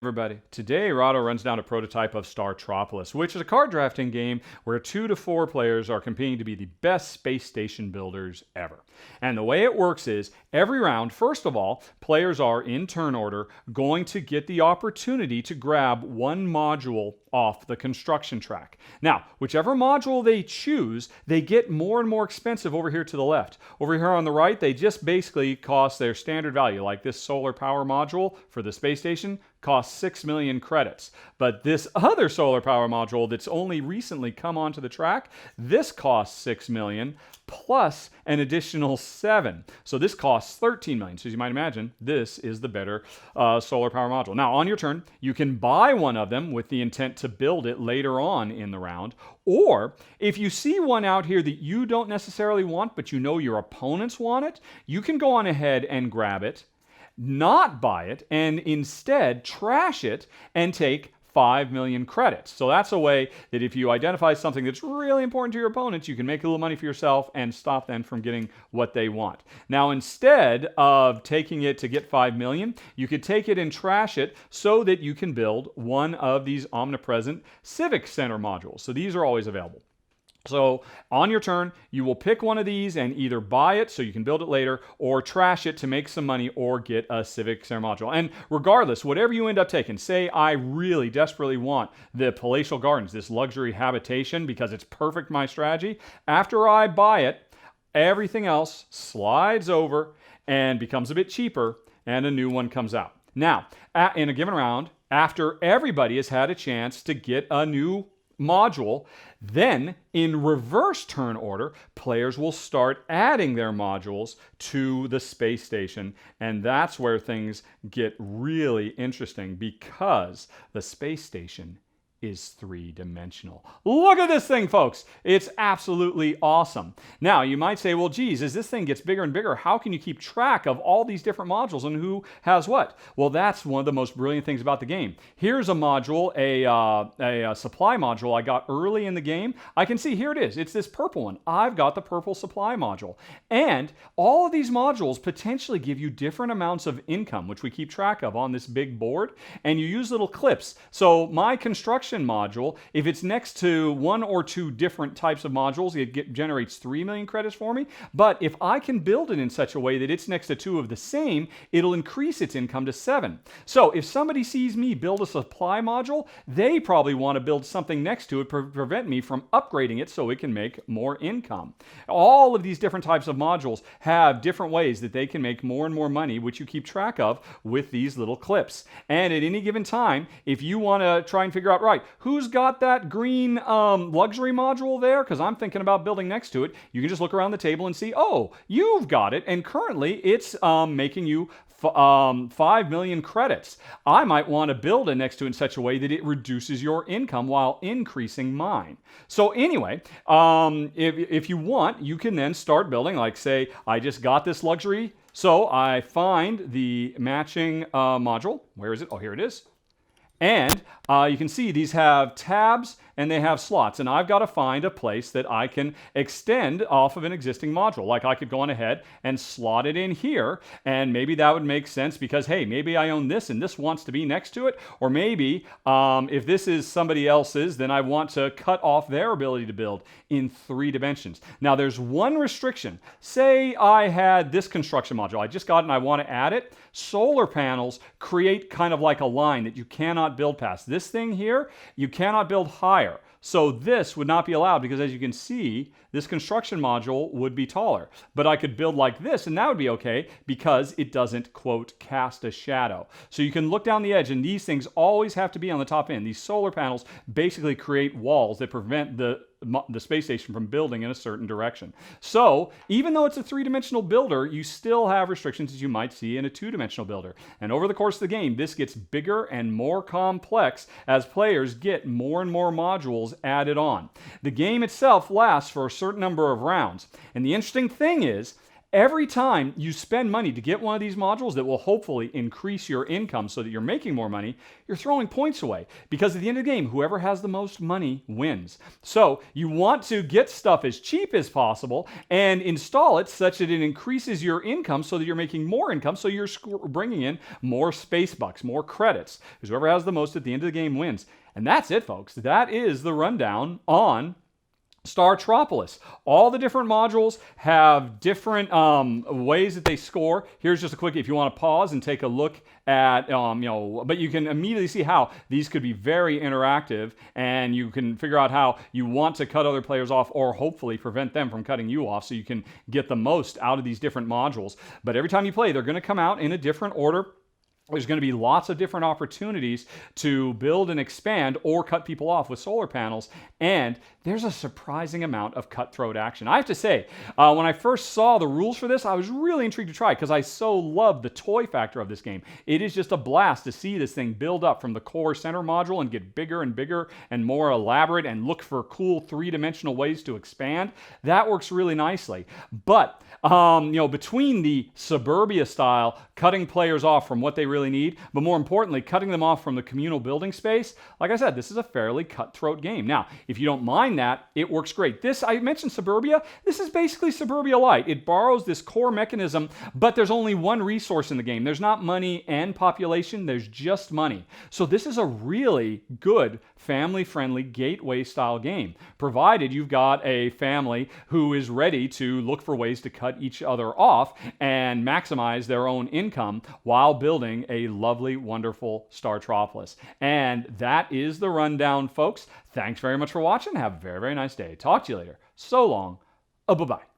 Everybody. Today, Rahdo runs down a prototype of Startropolis, which is a card drafting game where 2 to 4 players are competing to be the best space station builders ever. And the way it works is every round, first of all, players are in turn order going to get the opportunity to grab one module off the construction track. Now, whichever module they choose, they get more and more expensive over here to the left. Over here on the right, they just basically cost their standard value, like this solar power module for the space station costs 6 million credits. But this other solar power module that's only recently come onto the track, this costs 6 million plus an additional 7. So this costs 13 million. So as you might imagine, this is the better solar power module. Now on your turn, you can buy one of them with the intent to build it later on in the round. Or if you see one out here that you don't necessarily want, but you know your opponents want it, you can go on ahead and grab it, not buy it, and instead trash it and take 5 million credits. So that's a way that if you identify something that's really important to your opponents, you can make a little money for yourself and stop them from getting what they want. Now, instead of taking it to get 5 million, you could take it and trash it so that you can build one of these Omnipresent Civic Center modules. So these are always available. So on your turn, you will pick one of these and either buy it so you can build it later or trash it to make some money or get a Civic Center module. And regardless, whatever you end up taking, say I really desperately want the Palatial Gardens, this luxury habitation because it's perfect for my strategy. After I buy it, everything else slides over and becomes a bit cheaper and a new one comes out. Now, in a given round, after everybody has had a chance to get a new module, then in reverse turn order, players will start adding their modules to the space station, and that's where things get really interesting because the space station is 3-dimensional. Look at this thing, folks. It's absolutely awesome. Now, you might say, well, geez, as this thing gets bigger and bigger, how can you keep track of all these different modules and who has what? Well, that's one of the most brilliant things about the game. Here's a module, a supply module I got early in the game. I can see, here it is. It's this purple one. I've got the purple supply module. And all of these modules potentially give you different amounts of income, which we keep track of on this big board. And you use little clips. So my construction module, if it's next to 1 or 2 different types of modules, it generates 3 million credits for me. But if I can build it in such a way that it's next to 2 of the same, it'll increase its income to 7. So if somebody sees me build a supply module, they probably want to build something next to it to prevent me from upgrading it so it can make more income. All of these different types of modules have different ways that they can make more and more money, which you keep track of with these little clips. And at any given time, if you want to try and figure out, right, who's got that green luxury module there? Because I'm thinking about building next to it. You can just look around the table and see, oh, you've got it. And currently it's making you 5 million credits. I might want to build it next to it in such a way that it reduces your income while increasing mine. So anyway, if you want, you can then start building, like say, I just got this luxury. So I find the matching module. Where is it? Oh, here it is. And you can see these have tabs and they have slots. And I've got to find a place that I can extend off of an existing module. Like I could go on ahead and slot it in here. And maybe that would make sense because, hey, maybe I own this and this wants to be next to it. Or maybe if this is somebody else's, then I want to cut off their ability to build in 3 dimensions. Now there's one restriction. Say I had this construction module. I just got it and I want to add it. Solar panels create kind of like a line that you cannot build past. This thing here, you cannot build higher. So this would not be allowed because as you can see, this construction module would be taller. But I could build like this and that would be okay because it doesn't, quote, cast a shadow. So you can look down the edge and these things always have to be on the top end. These solar panels basically create walls that prevent the space station from building in a certain direction. So even though it's a 3-dimensional builder, you still have restrictions as you might see in a 2-dimensional builder. And over the course of the game, this gets bigger and more complex as players get more and more modules added on. The game itself lasts for a certain number of rounds. And the interesting thing is, every time you spend money to get one of these modules that will hopefully increase your income so that you're making more money, you're throwing points away. Because at the end of the game, whoever has the most money wins. So you want to get stuff as cheap as possible and install it such that it increases your income so that you're making more income, so you're bringing in more space bucks, more credits. Because whoever has the most at the end of the game wins. And that's it, folks. That is the rundown on Startropolis. All the different modules have different ways that they score. Here's just a quick, if you want to pause and take a look at, but you can immediately see how these could be very interactive, and you can figure out how you want to cut other players off or hopefully prevent them from cutting you off so you can get the most out of these different modules. But every time you play, they're going to come out in a different order. There's going to be lots of different opportunities to build and expand or cut people off with solar panels, and there's a surprising amount of cutthroat action. I have to say, when I first saw the rules for this, I was really intrigued to try because I so love the toy factor of this game. It is just a blast to see this thing build up from the core center module and get bigger and bigger and more elaborate and look for cool three-dimensional ways to expand. That works really nicely. But, between the suburbia style, cutting players off from what they really need, but more importantly, cutting them off from the communal building space, like I said, this is a fairly cutthroat game. Now, if you don't mind that, it works great. This, I mentioned Suburbia. This is basically Suburbia Light. It borrows this core mechanism, but there's only one resource in the game. There's not money and population. There's just money. So this is a really good family-friendly gateway-style game, provided you've got a family who is ready to look for ways to cut each other off and maximize their own income while building a lovely, wonderful Startropolis. And that is the rundown, folks. Thanks very much for watching. Have a very, very nice day. Talk to you later. So long. Bye-bye.